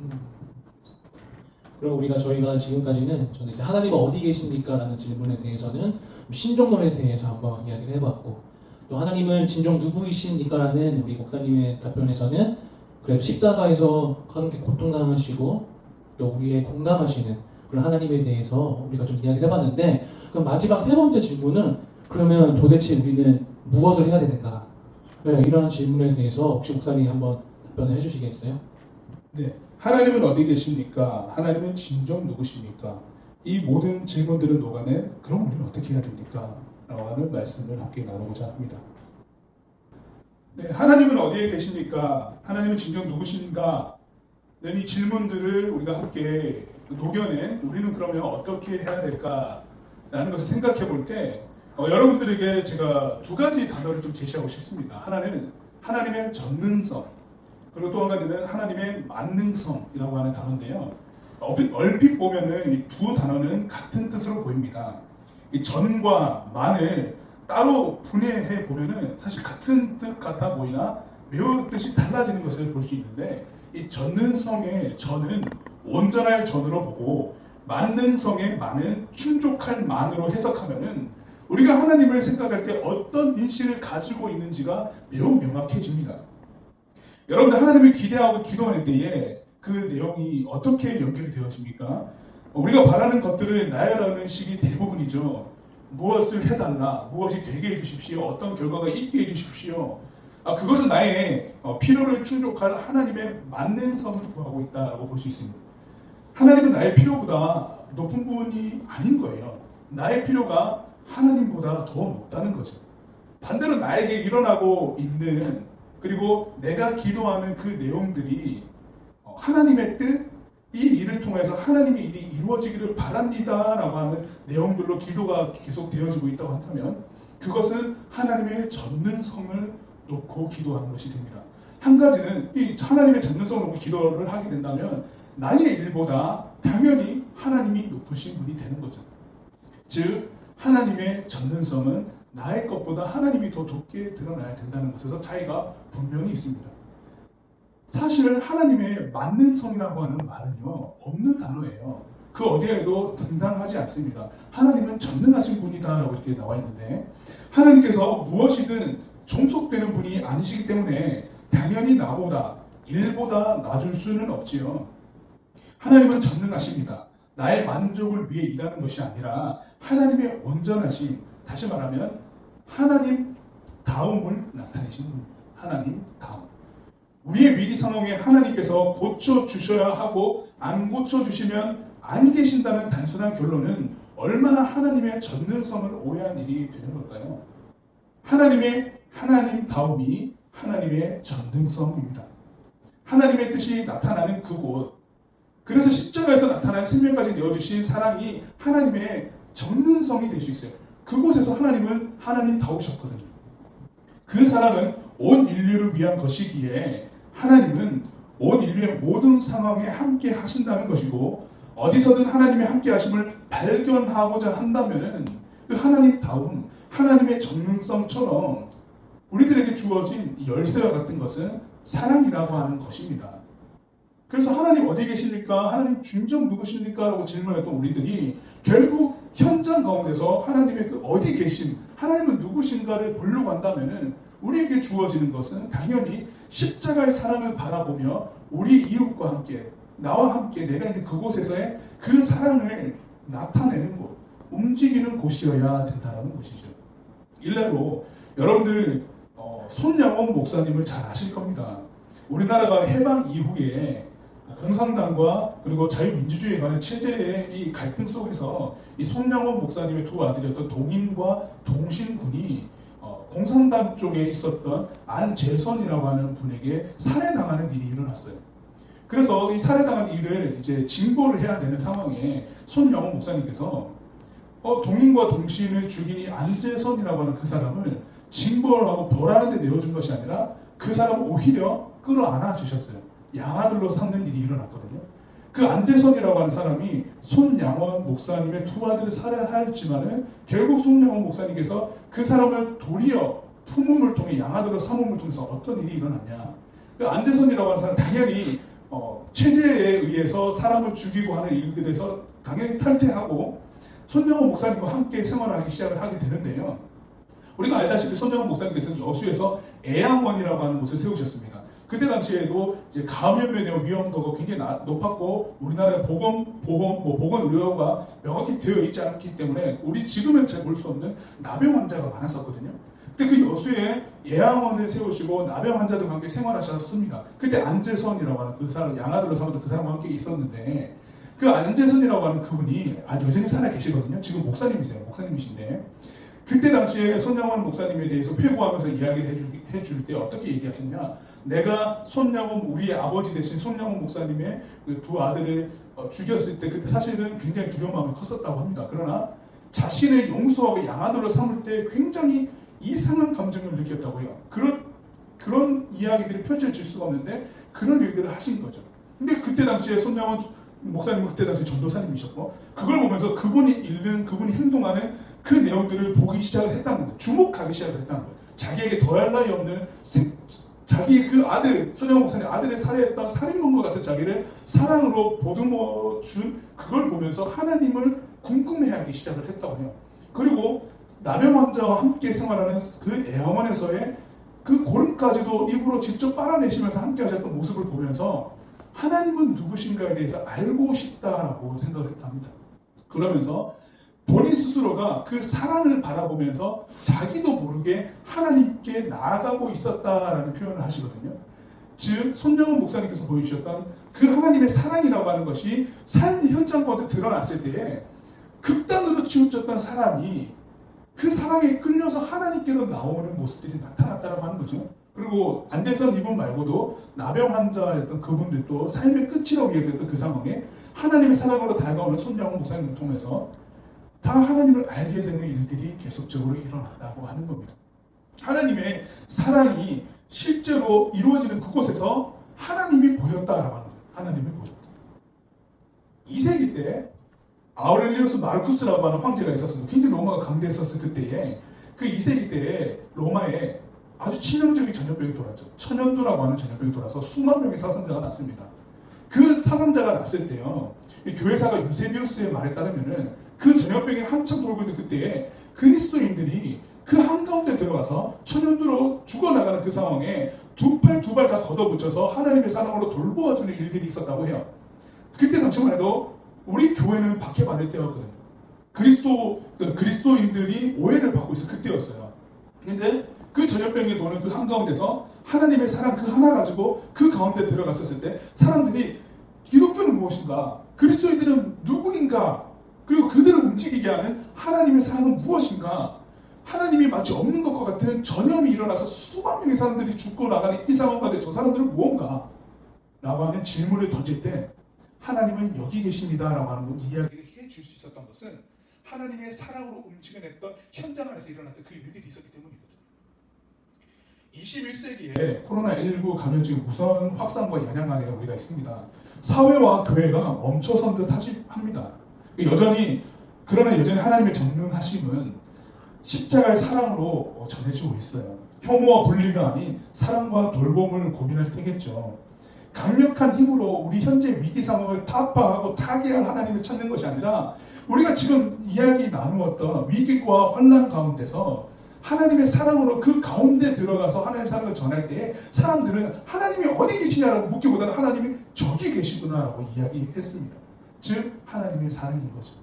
그럼 저희가 지금까지는 저는 이제 하나님은 어디 계십니까라는 질문에 대해서는 신종론에 대해서 한번 이야기를 해봤고, 또 하나님은 진정 누구이십니까라는 우리 목사님의 답변에서는 그래도 십자가에서 함께 고통당하시고 또 우리의 공감하시는 그런 하나님에 대해서 우리가 좀 이야기를 해봤는데, 그럼 마지막 세 번째 질문은 그러면 도대체 우리는 무엇을 해야 되는가? 네, 이런 질문에 대해서 혹시 목사님 한번 답변을 해주시겠어요? 네, 하나님은 어디 계십니까? 하나님은 진정 누구십니까? 이 모든 질문들을 녹아낸 그럼 우리는 어떻게 해야 됩니까? 라고 하는 말씀을 함께 나누고자 합니다. 네, 하나님은 어디에 계십니까? 하나님은 진정 누구신가? 이 질문들을 우리가 함께 녹여낸 우리는 그러면 어떻게 해야 될까라는 것을 생각해 볼 때 여러분들에게 제가 두 가지 단어를 좀 제시하고 싶습니다. 하나는 하나님의 전능성, 그리고 또 한 가지는 하나님의 만능성이라고 하는 단어인데요. 얼핏 보면은 이 두 단어는 같은 뜻으로 보입니다. 이 전과 만을 따로 분해해 보면은 사실 같은 뜻 같아 보이나 매우 뜻이 달라지는 것을 볼 수 있는데, 이 전능성의 전은 온전할 전으로 보고 만능성의 만은 충족할 만으로 해석하면은 우리가 하나님을 생각할 때 어떤 인식을 가지고 있는지가 매우 명확해집니다. 여러분들 하나님을 기대하고 기도할 때에 그 내용이 어떻게 연결되어집니까? 우리가 바라는 것들을 나열하는 식이 대부분이죠. 무엇을 해달라, 무엇이 되게 해주십시오, 어떤 결과가 있게 해주십시오. 그것은 나의 필요를 충족할 하나님의 만능성을 구하고 있다고 볼 수 있습니다. 하나님은 나의 필요보다 높은 분이 아닌 거예요. 나의 필요가 하나님보다 더 높다는 거죠. 반대로 나에게 일어나고 있는, 그리고 내가 기도하는 그 내용들이 하나님의 뜻, 이 일을 통해서 하나님의 일이 이루어지기를 바랍니다 라고 하는 내용들로 기도가 계속 되어지고 있다고 한다면 그것은 하나님의 전능성을 놓고 기도하는 것이 됩니다. 한 가지는 이 하나님의 전능성을 놓고 기도를 하게 된다면 나의 일보다 당연히 하나님이 높으신 분이 되는 거죠. 즉 하나님의 전능성은 나의 것보다 하나님이 더 높게 드러나야 된다는 것에서 차이가 분명히 있습니다. 사실 하나님의 만능성이라고 하는 말은요, 없는 단어예요. 그 어디에도 등장하지 않습니다. 하나님은 전능하신 분이다라고 이렇게 나와 있는데, 하나님께서 무엇이든 종속되는 분이 아니시기 때문에 당연히 나보다 일보다 낮을 수는 없지요. 하나님은 전능하십니다. 나의 만족을 위해 일하는 것이 아니라 하나님의 온전하심, 다시 말하면 하나님 다움을 나타내시는 분입니다. 하나님 다움. 우리의 위기 상황에 하나님께서 고쳐주셔야 하고 안 고쳐주시면 안 계신다는 단순한 결론은 얼마나 하나님의 전능성을 오해한 일이 되는 걸까요? 하나님 다움이 하나님의 전능성입니다. 하나님의 뜻이 나타나는 그곳, 그래서 십자가에서 나타난 생명까지 내어주신 사랑이 하나님의 전능성이 될 수 있어요. 그곳에서 하나님은 하나님 다우셨거든요. 그 사랑은 온 인류를 위한 것이기에 하나님은 온 인류의 모든 상황에 함께 하신다는 것이고, 어디서든 하나님의 함께 하심을 발견하고자 한다면은 그 하나님 다움, 하나님의 전능성처럼 우리들에게 주어진 열쇠와 같은 것은 사랑이라고 하는 것입니다. 그래서 하나님 어디 계십니까? 하나님 진정 누구십니까? 라고 질문했던 우리들이 결국 현장 가운데서 하나님의 그 어디 계심, 하나님은 누구신가를 보려고 한다면은 우리에게 주어지는 것은 당연히 십자가의 사랑을 바라보며 우리 이웃과 함께, 나와 함께 내가 있는 그곳에서의 그 사랑을 나타내는 곳, 움직이는 곳이어야 된다는 것이죠. 일례로 여러분들 손양원 목사님을 잘 아실 겁니다. 우리나라가 해방 이후에 공산당과 그리고 자유민주주의에 관한 체제의 이 갈등 속에서 이 손양원 목사님의 두 아들이었던 동인과 동신군이 공산당 쪽에 있었던 안재선이라고 하는 분에게 살해당하는 일이 일어났어요. 그래서 이 살해당한 일을 이제 징벌을 해야 되는 상황에 손양원 목사님께서 동인과 동신을 죽인 이 안재선이라고 하는 그 사람을 징벌하고 벌하는 데 내어준 것이 아니라 그 사람을 오히려 끌어안아 주셨어요. 양아들로 삼는 일이 일어났거든요. 그 안재선이라고 하는 사람이 손양원 목사님의 두 아들을 살해하였지만은 결국 손양원 목사님께서 그 사람을 도리어 품음을 통해 양아들로 삼음을 통해서 어떤 일이 일어났냐. 그 안재선이라고 하는 사람은 당연히 체제에 의해서 사람을 죽이고 하는 일들에서 당연히 탈퇴하고 손양원 목사님과 함께 생활하기 시작을 하게 되는데요. 우리가 알다시피 손양원 목사님께서는 여수에서 애양원이라고 하는 곳을 세우셨습니다. 그때 당시에도 이제 감염에 대한 위험도가 굉장히 높았고 우리나라의 보건 의료가 명확히 되어 있지 않기 때문에 우리 지금은 잘 볼 수 없는 나병 환자가 많았었거든요. 그때 그 여수에 예양원을 세우시고 나병 환자들과 함께 생활하셨습니다. 그때 안재선이라고 하는 그 사람, 양아들로 삼았던 그 사람과 함께 있었는데 그 안재선이라고 하는 그분이 여전히 살아 계시거든요. 지금 목사님이신데 그때 당시에 손양원 목사님에 대해서 회고하면서 이야기를 해줄 때 어떻게 얘기하셨냐. 내가 우리의 아버지 대신 손양원 목사님의 그 두 아들을 죽였을 때 그때 사실은 굉장히 두려운 마음이 컸었다고 합니다. 그러나 자신의 용서하고 양아들로 삼을 때 굉장히 이상한 감정을 느꼈다고 해요. 그런 이야기들이 펼쳐질 수가 없는데 그런 일들을 하신 거죠. 근데 그때 당시에 손양원 목사님은 그때 당시 전도사님이셨고 그걸 보면서 그분이 행동하는 그 내용들을 보기 시작을 했다는 거예요. 주목하기 시작을 했다는 거예요. 자기에게 더할 나위 없는 자기 그 아들, 손양원 목사님 아들을 살해했던 살인범과 같은 자기를 사랑으로 보듬어 준 그걸 보면서 하나님을 궁금해하기 시작을 했다고 해요. 그리고 나병 환자와 함께 생활하는 그 애양원에서의 그 고름까지도 입으로 직접 빨아내시면서 함께 하셨던 모습을 보면서 하나님은 누구신가에 대해서 알고 싶다라고 생각을 했답니다. 그러면서 본인 스스로가 그 사랑을 바라보면서 자기도 모르게 하나님께 나아가고 있었다라는 표현을 하시거든요. 즉 손양원 목사님께서 보여주셨던 그 하나님의 사랑이라고 하는 것이 삶의 현장과도 드러났을 때에 극단으로 치우쳤던 사람이 그 사랑에 끌려서 하나님께로 나오는 모습들이 나타났다고 하는 거죠. 그리고 안재선 이분 말고도 나병 환자였던 그분들도 삶의 끝이라고 얘기했던 그 상황에 하나님의 사랑으로 다가오는 손양원 목사님을 통해서 다 하나님을 알게 되는 일들이 계속적으로 일어났다고 하는 겁니다. 하나님의 사랑이 실제로 이루어지는 그곳에서 하나님이 보였다라고 하는 거예요. 하나님이 보였다. 2세기 때 아우렐리우스 마르쿠스라고 하는 황제가 있었습니다. 굉장히 로마가 강대했었을 그때에 그 2세기 때에 로마에 아주 치명적인 전염병이 돌았죠. 천연두라고 하는 전염병이 돌아서 수만 명의 사상자가 났습니다. 그 사상자가 났을 때요, 교회사가 유세비우스의 말에 따르면은 그 전염병이 한참 돌고 있는 그때에 그리스도인들이 그 한가운데 들어가서 천연두로 죽어나가는 그 상황에 두 팔 다 걷어붙여서 하나님의 사랑으로 돌보아주는 일들이 있었다고 해요. 그때 당시만 해도 우리 교회는 박해받을 때였거든요. 그리스도인들이 오해를 받고 있을 그때였어요. 근데 그 전염병이 도는 그 한가운데서 하나님의 사랑 그 하나 가지고 그 가운데 들어갔었을 때 사람들이 기독교는 무엇인가? 그리스도인들은 누구인가? 그리고 그들을 움직이게 하는 하나님의 사랑은 무엇인가? 하나님이 마치 없는 것과 같은 전염이 일어나서 수만 명의 사람들이 죽고 나가는 이 상황 가운데 저 사람들은 무언가? 라고 하는 질문을 던질 때 하나님은 여기 계십니다 라고 하는 이야기를 해줄 수 있었던 것은 하나님의 사랑으로 움직여냈던 현장 안에서 일어났던 그 일들이 있었기 때문이거든요. 21세기에 코로나19 감염증의 무서운 확산과 연양 안에 우리가 있습니다. 사회와 교회가 멈춰선 듯 합니다. 그러나 여전히 하나님의 전능하심은 십자가의 사랑으로 전해지고 있어요. 혐오와 분리가 아닌 사랑과 돌봄을 고민할 때겠죠. 강력한 힘으로 우리 현재 위기 상황을 타파하고 타개할 하나님을 찾는 것이 아니라 우리가 지금 이야기 나누었던 위기와 환난 가운데서 하나님의 사랑으로 그 가운데 들어가서 하나님의 사랑을 전할 때에 사람들은 하나님이 어디 계시냐라고 묻기보다는 하나님이 저기 계시구나라고 이야기했습니다. 즉 하나님의 사랑인 거죠.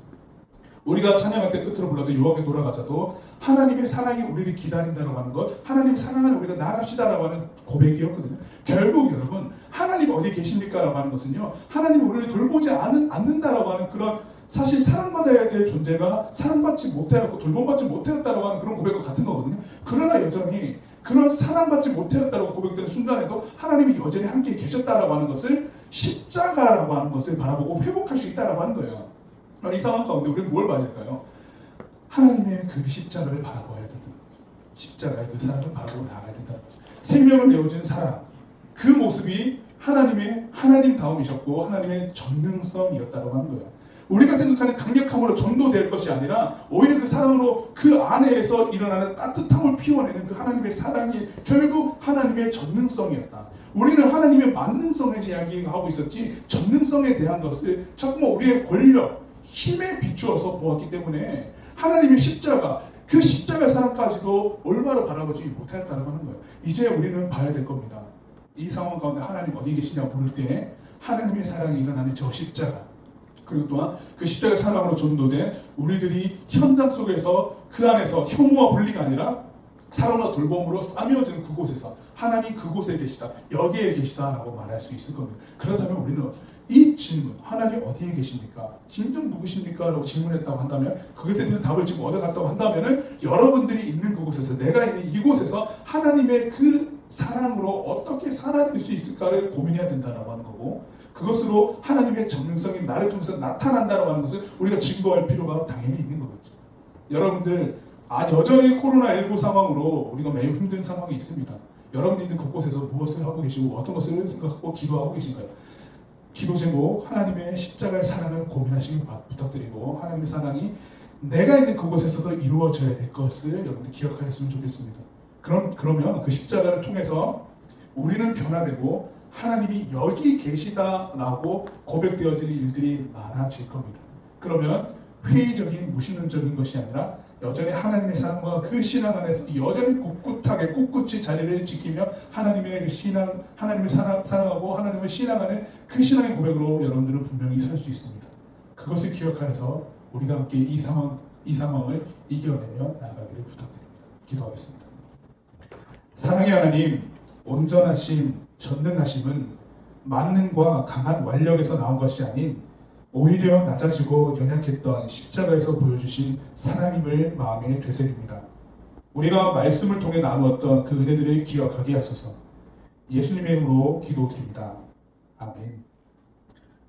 우리가 찬양할 때 끝으로 불러도 여호와께 돌아가자도 하나님의 사랑이 우리를 기다린다라고 하는 것, 하나님 사랑하는 우리가 나아갑시다라고 하는 고백이었거든요. 결국 여러분 하나님 어디 계십니까? 라고 하는 것은요, 하나님이 우리를 돌보지 않는다라고 하는 그런 사실 사랑받아야 될 존재가 사랑받지 못하였고 돌봄받지 못하였다라고 하는 그런 고백과 같은 거거든요. 그러나 여전히 그런 사랑받지 못하였다라고 고백되는 순간에도 하나님이 여전히 함께 계셨다라고 하는 것을 십자가라고 하는 것을 바라보고 회복할 수 있다라고 하는 거예요. 이 상황 가운데 우리는 뭘 봐야 될까요? 하나님의 그 십자가를 바라봐야 된다는 거죠. 십자가의 그 사랑을 바라보고 나아가야 된다는 거죠. 생명을 내어준 사랑, 그 모습이 하나님의 하나님다움이셨고 하나님의 전능성이었다고 하는 거예요. 우리가 생각하는 강력함으로 전도될 것이 아니라 오히려 그 사랑으로 그 안에서 일어나는 따뜻함을 피워내는 그 하나님의 사랑이 결국 하나님의 전능성이었다. 우리는 하나님의 만능성을 이야기하고 있었지 전능성에 대한 것을 자꾸만 우리의 권력, 힘에 비추어서 보았기 때문에 하나님의 십자가, 그 십자가 사랑까지도 올바로 바라보지 못하였다는 거예요. 이제 우리는 봐야 될 겁니다. 이 상황 가운데 하나님 어디 계시냐고 부를 때 하나님의 사랑이 일어나는 저 십자가, 그리고 또한 그 십자가 사랑으로 전도된 우리들이 현장 속에서 그 안에서 혐오와 분리가 아니라 사랑과 돌봄으로 싸매어지는 그곳에서 하나님 그곳에 계시다, 여기에 계시다라고 말할 수 있을 겁니다. 그렇다면 우리는 이 질문, 하나님 어디에 계십니까? 진정 누구십니까? 라고 질문했다고 한다면, 그것에 대한 답을 지금 얻어갔다고 한다면은 여러분들이 있는 그곳에서, 내가 있는 이곳에서 하나님의 그 사랑으로 어떻게 살아낼 수 있을까를 고민해야 된다라고 하는 거고, 그것으로 하나님의 전능성이 나를 통해서 나타난다라고 하는 것을 우리가 증거할 필요가 당연히 있는 거겠죠. 여러분들 여전히 코로나19 상황으로 우리가 매우 힘든 상황이 있습니다. 여러분이 있는 그곳에서 무엇을 하고 계시고 어떤 것을 생각하고 기도하고 계신가요? 기도 제목 하나님의 십자가의 사랑을 고민하시길 부탁드리고, 하나님의 사랑이 내가 있는 그곳에서도 이루어져야 될 것을 여러분들 기억하셨으면 좋겠습니다. 그러면 그 십자가를 통해서 우리는 변화되고 하나님이 여기 계시다라고 고백되어지는 일들이 많아질 겁니다. 그러면 회의적인 무신론적인 것이 아니라 여전히 하나님의 사랑과 그 신앙 안에서 여전히 꿋꿋이 자리를 지키며 하나님의 그 신앙, 하나님을 사랑하고 하나님을 신앙하는 그 신앙의 고백으로 여러분들은 분명히 설 수 있습니다. 그것을 기억하여서 우리가 함께 이 상황을 이겨내며 나아가기를 부탁드립니다. 기도하겠습니다. 사랑의 하나님, 온전하심, 전능하심은 만능과 강한 완력에서 나온 것이 아닌 오히려 낮아지고 연약했던 십자가에서 보여주신 사랑임을 마음에 되새깁니다. 우리가 말씀을 통해 나누었던 그 은혜들을 기억하게 하소서. 예수님의 이름으로 기도드립니다. 아멘.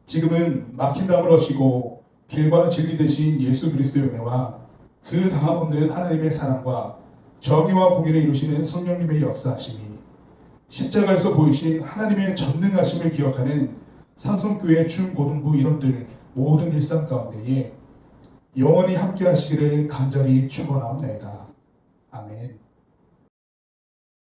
지금은 막힌 담을 어시고 길과 진리 되신 예수 그리스도의 은혜와 그 다음 없는 하나님의 사랑과 정의와 공의를 이루시는 성령님의 역사하심이 십자가에서 보이신 하나님의 전능하심을 기억하는 상성교회 중고등부 일원들 모든 일상 가운데에 영원히 함께 하시기를 간절히 축원하옵나이다. 아멘.